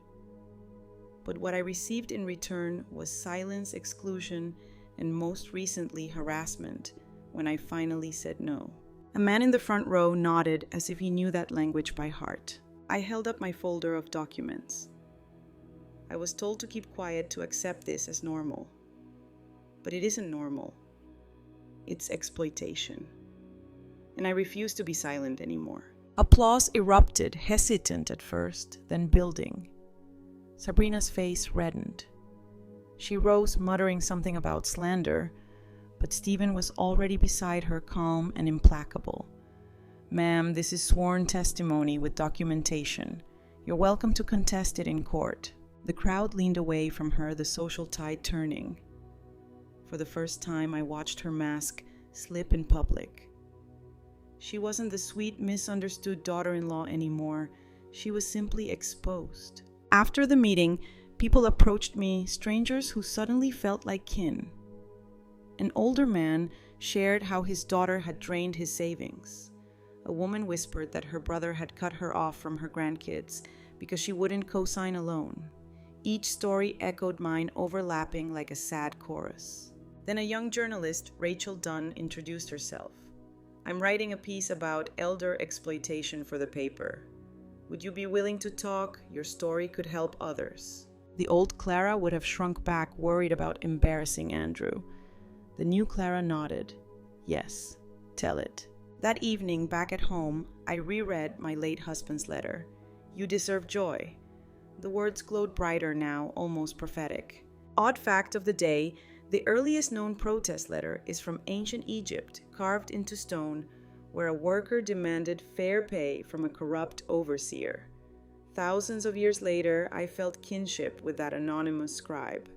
Speaker 1: But what I received in return was silence, exclusion, and most recently harassment when I finally said no. A man in the front row nodded as if he knew that language by heart. I held up my folder of documents. I was told to keep quiet, to accept this as normal. But it isn't normal. It's exploitation. And I refuse to be silent anymore. Applause erupted, hesitant at first, then building.
Speaker 2: Sabrina's face reddened. She rose, muttering something about slander, but Stephen was already beside her, calm and implacable. "Ma'am, this is sworn testimony with documentation. You're welcome to contest it in court." The crowd leaned away from her, the social tide turning. For the first time, I watched her mask slip in public. She wasn't the sweet, misunderstood daughter-in-law anymore. She was simply exposed. After the meeting, people approached me, strangers who suddenly felt like kin. An older man shared how his daughter had drained his savings. A woman whispered that her brother had cut her off from her grandkids because she wouldn't co-sign a loan. Each story echoed mine, overlapping like a sad chorus. Then a young journalist, Rachel Dunn, introduced herself. "I'm writing a piece about elder exploitation for the paper. Would you be willing to talk? Your story could help others." The old Clara would have shrunk back, worried about embarrassing Andrew. The new Clara nodded. "Yes, tell it." That evening, back at home, I reread my late husband's letter. "You deserve joy." The words glowed brighter now, almost prophetic. Odd fact of the day, the earliest known protest letter is from ancient Egypt, carved into stone, where a worker demanded fair pay from a corrupt overseer. Thousands of years later, I felt kinship with that anonymous scribe,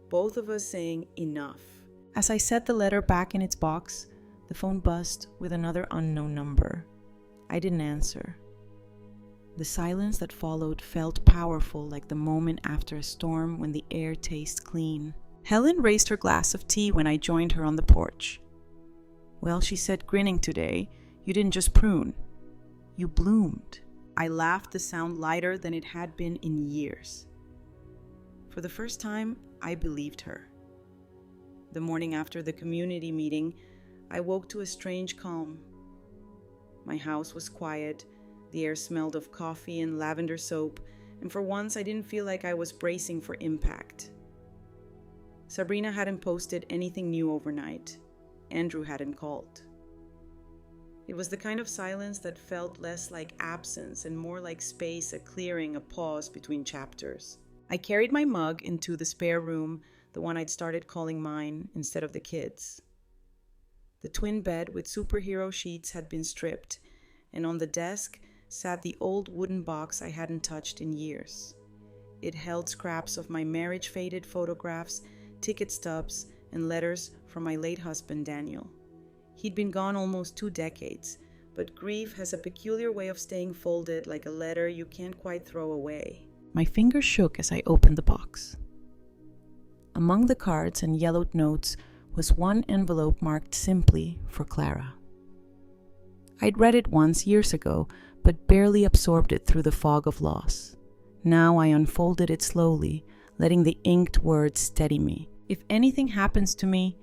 Speaker 2: both of us saying enough. As I set the letter back in its box, the phone buzzed with another unknown number. I didn't answer. The silence that followed felt powerful, like the moment after a storm when the air tastes clean. Helen raised her glass of tea when I joined her on the porch. "Well," she said, grinning today, "you didn't just prune. You bloomed." I laughed, the sound lighter than it had been in years. For the first time, I believed her. The morning after the community meeting, I woke to a strange calm. My house was quiet, the air smelled of coffee and lavender soap, and for once I didn't feel like I was bracing for impact. Sabrina hadn't posted anything new overnight. Andrew hadn't called. It was the kind of silence that felt less like absence and more like space, a clearing, a pause between chapters. I carried my mug into the spare room, the one I'd started calling mine instead of the kids'. The twin bed with superhero sheets had been stripped, and on the desk sat the old wooden box I hadn't touched in years. It held scraps of my marriage-faded photographs, ticket stubs, and letters from my late husband, Daniel. He'd been gone almost 2 decades, but grief has a peculiar way of staying folded like a letter you can't quite throw away. My fingers shook as I opened the box. Among the cards and yellowed notes was one envelope marked simply for Clara. I'd read it once years ago, but barely absorbed it through the fog of loss. Now I unfolded it slowly, letting the inked words steady me. "If anything happens to me,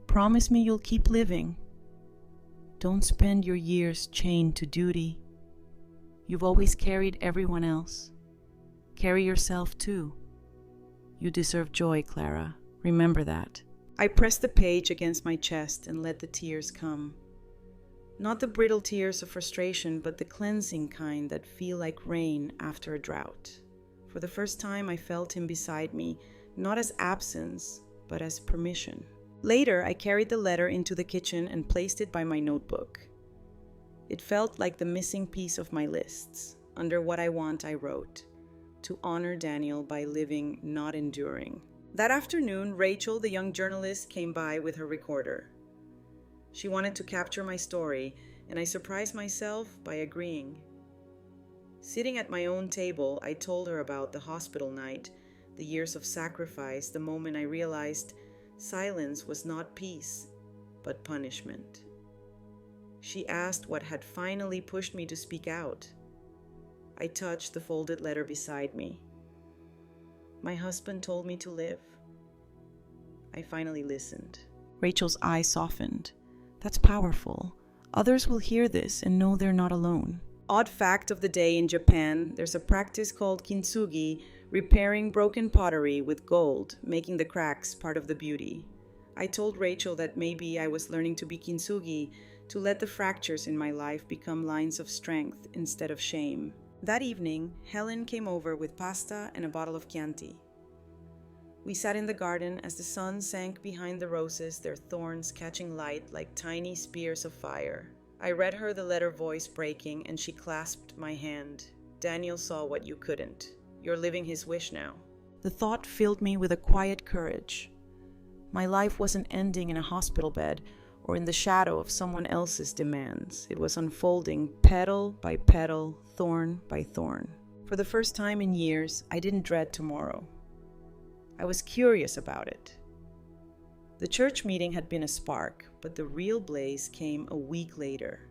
Speaker 2: promise me you'll keep living. Don't spend your years chained to duty. You've always carried everyone else. Carry yourself too. You deserve joy, Clara. Remember that." I pressed the page against my chest and let the tears come. Not the brittle tears of frustration, but the cleansing kind that feel like rain after a drought. For the first time, I felt him beside me, not as absence, but as permission. Later, I carried the letter into the kitchen and placed it by my notebook. It felt like the missing piece of my lists. Under what I want, I wrote, "To honor Daniel by living, not enduring." That afternoon, Rachel, the young journalist, came by with her recorder. She wanted to capture my story, and I surprised myself by agreeing. Sitting at my own table, I told her about the hospital night, the years of sacrifice, the moment I realized silence was not peace, but punishment. She asked what had finally pushed me to speak out. I touched the folded letter beside me. My husband told me to live. I finally listened. Rachel's eyes softened. That's powerful. Others will hear this and know they're not alone. Odd fact of the day in Japan, there's a practice called kintsugi, repairing broken pottery with gold, making the cracks part of the beauty. I told Rachel that maybe I was learning to be kintsugi, to let the fractures in my life become lines of strength instead of shame.
Speaker 1: That evening, Helen came over with pasta and a bottle of Chianti. We sat in the garden as the sun sank behind the roses, their thorns catching light like tiny spears of fire. I read her the letter, voice breaking, and she clasped my hand. Daniel saw what you couldn't. You're living his wish now. The thought filled me with a quiet courage. My life wasn't ending in a hospital bed or in the shadow of someone else's demands. It was unfolding petal by petal, thorn by thorn. For the first time in years, I didn't dread tomorrow. I was curious about it. The church meeting had been a spark, but the real blaze came a week later.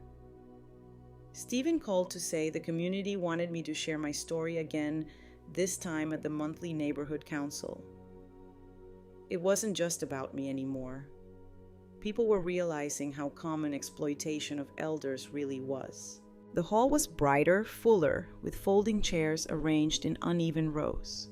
Speaker 1: Stephen called to say the community wanted me to share my story again, this time at the monthly neighborhood council. It wasn't just about me anymore. People were realizing how common exploitation of elders really was. The hall was brighter, fuller, with folding chairs arranged in uneven rows.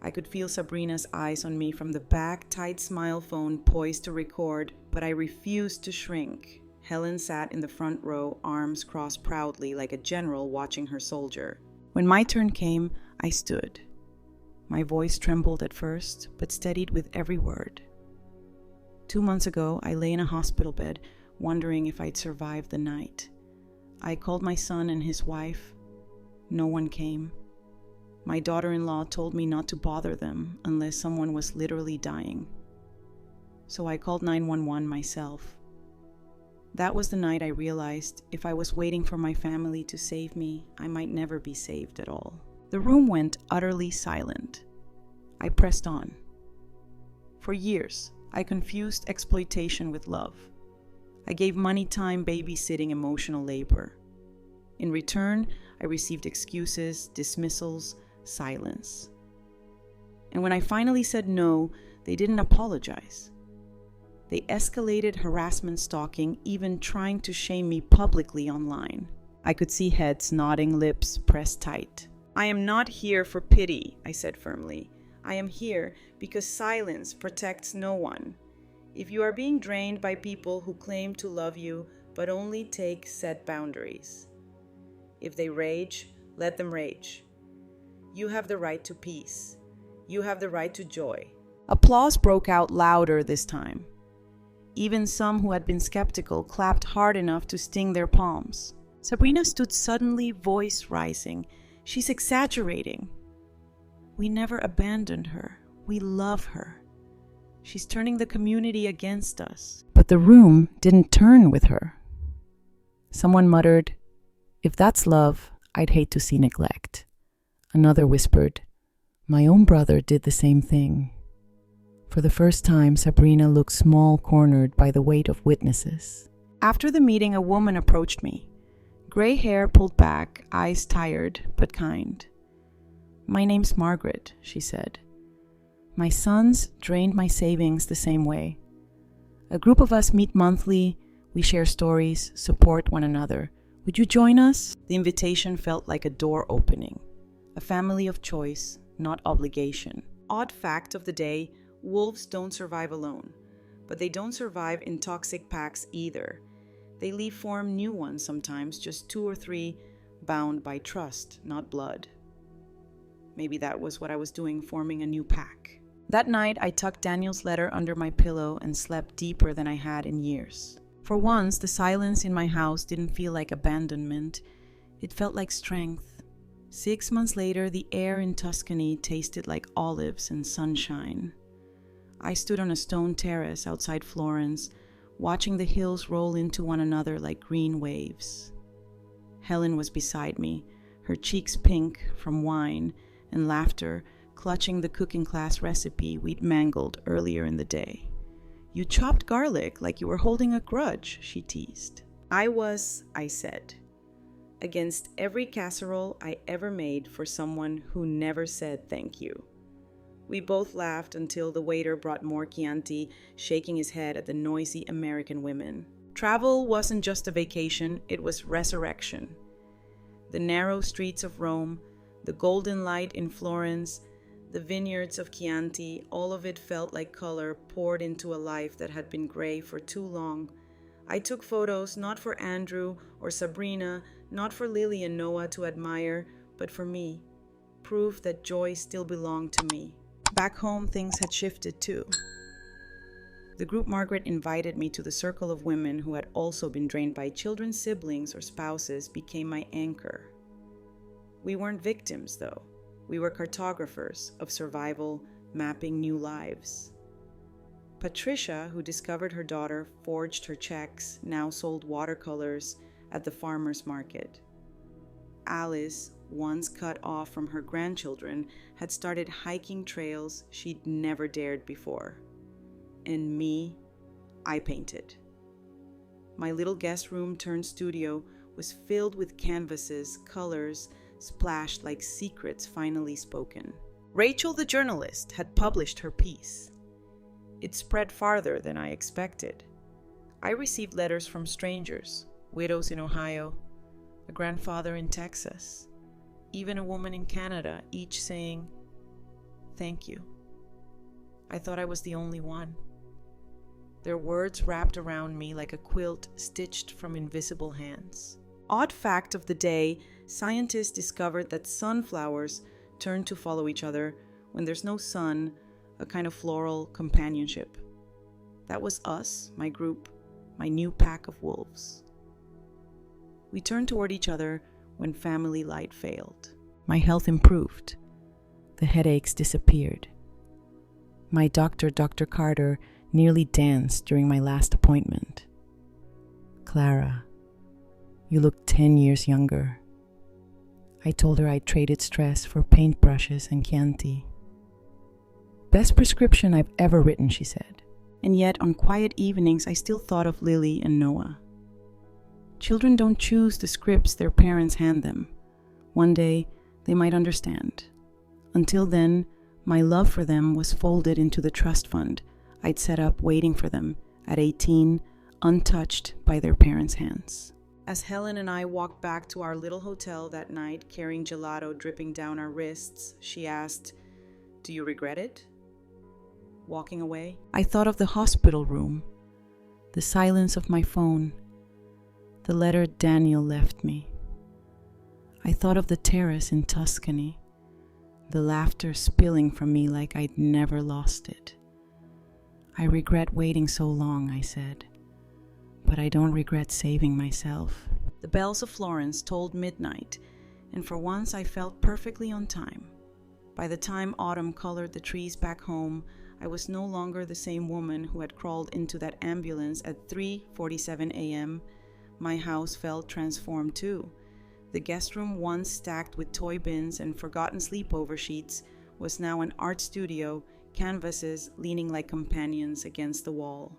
Speaker 1: I could feel Sabrina's eyes on me from the back, tight smile phone poised to record, but I refused to shrink. Helen sat in the front row, arms crossed proudly like a general watching her soldier. When my turn came, I stood. My voice trembled at first, but steadied with every word. 2 months ago, I lay in a hospital bed, wondering if I'd survive the night. I called my son and his wife. No one came. My daughter-in-law told me not to bother them unless someone was literally dying. So I called 911 myself. That was the night I realized if I was waiting for my family to save me, I might never be saved at all. The room went utterly silent. I pressed on. For years, I confused exploitation with love. I gave money, time, babysitting, emotional labor. In return, I received excuses, dismissals, silence. And when I finally said no, they didn't apologize. They escalated harassment, stalking, even trying to shame me publicly online. I could see heads nodding, lips pressed tight. I am not here for pity, I said firmly. I am here because silence protects no one. If you are being drained by people who claim to love you but only take set boundaries. If they rage, let them rage. You have the right to peace. You have the right to joy. Applause broke out louder this time. Even some who had been skeptical clapped hard enough to sting their palms. Sabrina stood suddenly, voice rising. She's exaggerating. We never abandoned her. We love her. She's turning the community against us. But the room didn't turn with her. Someone muttered, "If that's love, I'd hate to see neglect." Another whispered, "My own brother did the same thing." For the first time, Sabrina looked small, cornered by the weight of witnesses. After the meeting, a woman approached me. Gray hair pulled back, eyes tired but kind. "My name's Margaret," she said. "My sons drained my savings the same way. A group of us meet monthly. We share stories, support one another. Would you join us?" The invitation felt like a door opening. A family of choice, not obligation. Odd fact of the day, wolves don't survive alone. But they don't survive in toxic packs either. They form new ones sometimes, just 2 or 3, bound by trust, not blood. Maybe that was what I was doing, forming a new pack. That night, I tucked Daniel's letter under my pillow and slept deeper than I had in years. For once, the silence in my house didn't feel like abandonment. It felt like strength. 6 months later, the air in Tuscany tasted like olives and sunshine. I stood on a stone terrace outside Florence, watching the hills roll into one another like green waves. Helen was beside me, her cheeks pink from wine and laughter, clutching the cooking class recipe we'd mangled earlier in the day. "You chopped garlic like you were holding a grudge," she teased. I said, against every casserole I ever made for someone who never said thank you. We both laughed until the waiter brought more Chianti, shaking his head at the noisy American women. Travel wasn't just a vacation, it was resurrection. The narrow streets of Rome, the golden light in Florence, the vineyards of Chianti, all of it felt like color poured into a life that had been gray for too long. I took photos not for Andrew or Sabrina, not for Lily and Noah to admire, but for me, proof that joy still belonged to me. Back home, things had shifted too. The group Margaret invited me to, the circle of women who had also been drained by children, siblings, or spouses, became my anchor. We weren't victims, though. We were cartographers of survival, mapping new lives. Patricia, who discovered her daughter forged her checks, now sold watercolors at the farmer's market. Alice, once cut off from her grandchildren, had started hiking trails she'd never dared before. And me, I painted. My little guest room turned studio was filled with canvases, colors splashed like secrets finally spoken. Rachel, the journalist, had published her piece. It spread farther than I expected. I received letters from strangers, widows in Ohio, a grandfather in Texas, even a woman in Canada, each saying, "Thank you." I thought I was the only one. Their words wrapped around me like a quilt stitched from invisible hands. Odd fact of the day, scientists discovered that sunflowers turn to follow each other when there's no sun, a kind of floral companionship. That was us, my group, my new pack of wolves. We turned toward each other when family light failed. My health improved. The headaches disappeared. My doctor, Dr. Carter, nearly danced during my last appointment. "Clara, you look 10 years younger." I told her I'd traded stress for paintbrushes and Chianti. "Best prescription I've ever written," she said. And yet, on quiet evenings, I still thought of Lily and Noah. Children don't choose the scripts their parents hand them. One day, they might understand. Until then, my love for them was folded into the trust fund I'd set up waiting for them at 18, untouched by their parents' hands. As Helen and I walked back to our little hotel that night, carrying gelato dripping down our wrists, she asked, "Do you regret it?" Walking away, I thought of the hospital room, the silence of my phone, the letter Daniel left me. I thought of the terrace in Tuscany, the laughter spilling from me like I'd never lost it. "I regret waiting so long," I said, "but I don't regret saving myself." The bells of Florence tolled midnight, and for once I felt perfectly on time. By the time autumn colored the trees back home, I was no longer the same woman who had crawled into that ambulance at 3:47 a.m. My house felt transformed too. The guest room, once stacked with toy bins and forgotten sleepover sheets, was now an art studio, canvases leaning like companions against the wall.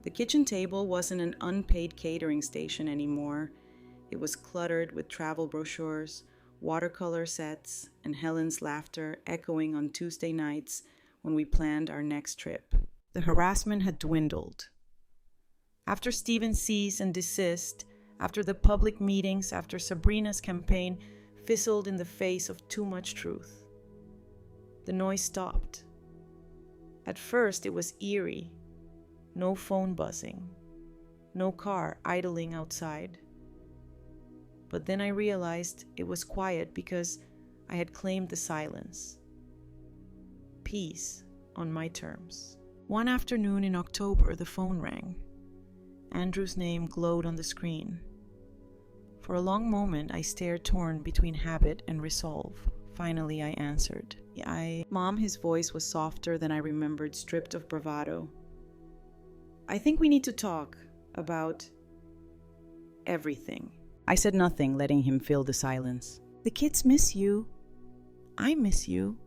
Speaker 1: The kitchen table wasn't an unpaid catering station anymore. It was cluttered with travel brochures, watercolor sets, and Helen's laughter echoing on Tuesday nights when we planned our next trip. The harassment had dwindled. After Stephen's cease and desist, after the public meetings, after Sabrina's campaign fizzled in the face of too much truth, the noise stopped. At first, it was eerie. No phone buzzing, no car idling outside. But then I realized it was quiet because I had claimed the silence. Peace on my terms. One afternoon in October, the phone rang. Andrew's name glowed on the screen. For a long moment, I stared, torn between habit and resolve. Finally, I answered. Mom, his voice was softer than I remembered, stripped of bravado. "I think we need to talk about everything." I said nothing, letting him fill the silence. "The kids miss you. I miss you.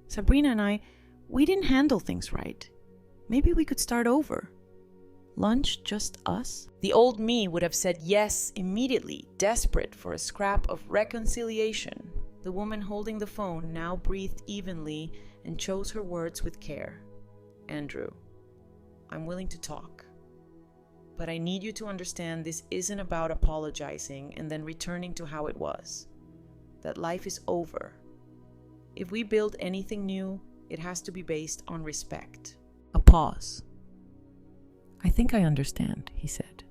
Speaker 1: Sabrina and we didn't handle things right. Maybe we could start over. Lunch, just us?" The old me would have said yes immediately, desperate for a scrap of reconciliation. The woman holding the phone now breathed evenly and chose her words with care. "Andrew, I'm willing to talk. But I need you to understand this isn't about apologizing and then returning to how it was. That life is over. If we build anything new, it has to be based on respect." A pause. "I think I understand," he said.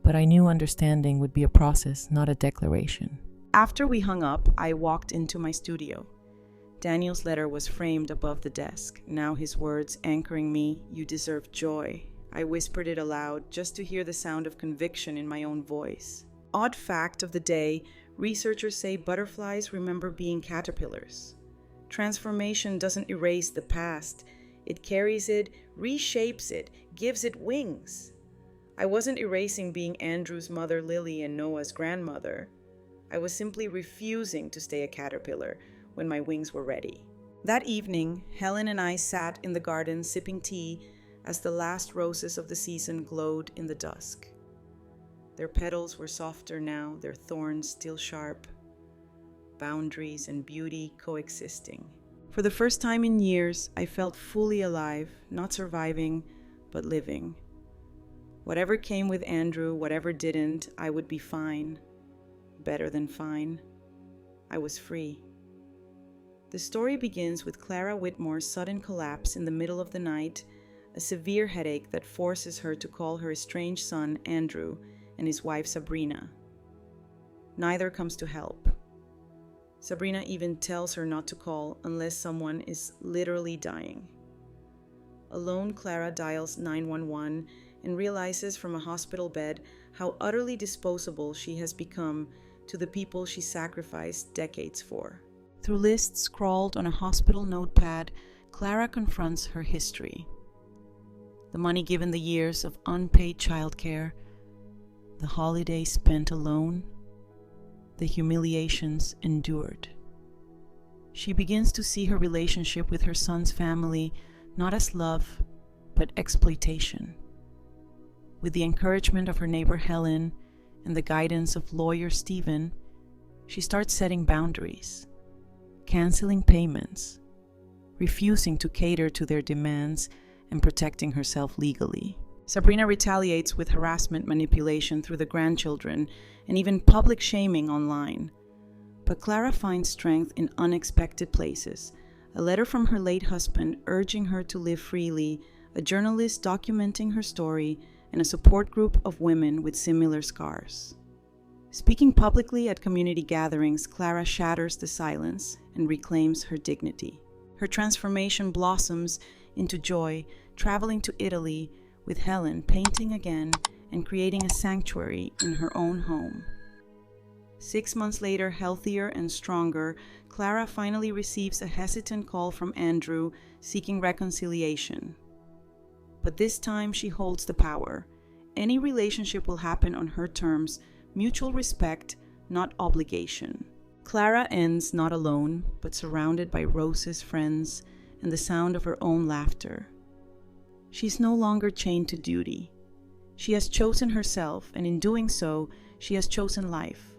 Speaker 1: But I knew understanding would be a process, not a declaration. After we hung up, I walked into my studio. Daniel's letter was framed above the desk, now his words anchoring me, "You deserve joy." I whispered it aloud just to hear the sound of conviction in my own voice. Odd fact of the day, researchers say butterflies remember being caterpillars. Transformation doesn't erase the past. It carries it, reshapes it, gives it wings. I wasn't erasing being Andrew's mother Lily and Noah's grandmother. I was simply refusing to stay a caterpillar when my wings were ready. That evening, Helen and I sat in the garden sipping tea as the last roses of the season glowed in the dusk. Their petals were softer now, their thorns still sharp, boundaries and beauty coexisting. For the first time in years, I felt fully alive, not surviving, but living. Whatever came with Andrew, whatever didn't, I would be fine. Better than fine. I was free. The story begins with Clara Whitmore's sudden collapse in the middle of the night, a severe headache that forces her to call her estranged son, Andrew, and his wife, Sabrina. Neither comes to help. Sabrina even tells her not to call unless someone is literally dying. Alone, Clara dials 911 and realizes from a hospital bed how utterly disposable she has become to the people she sacrificed decades for. Through lists scrawled on a hospital notepad, Clara confronts her history. The money given the years of unpaid childcare, the holidays spent alone, the humiliations endured. She begins to see her relationship with her son's family not as love, but exploitation. With the encouragement of her neighbor Helen and the guidance of lawyer Stephen, she starts setting boundaries, canceling payments, refusing to cater to their demands, and protecting herself legally. Sabrina retaliates with harassment, manipulation through the grandchildren, and even public shaming online. But Clara finds strength in unexpected places. A letter from her late husband urging her to live freely, a journalist documenting her story, and a support group of women with similar scars. Speaking publicly at community gatherings, Clara shatters the silence and reclaims her dignity. Her transformation blossoms into joy, traveling to Italy with Helen, painting again, and creating a sanctuary in her own home. 6 months later, healthier and stronger, Clara finally receives a hesitant call from Andrew seeking reconciliation. But this time she holds the power. Any relationship will happen on her terms, mutual respect, not obligation. Clara ends not alone, but surrounded by Rose's friends and the sound of her own laughter. She's no longer chained to duty. She has chosen herself, and in doing so, she has chosen life.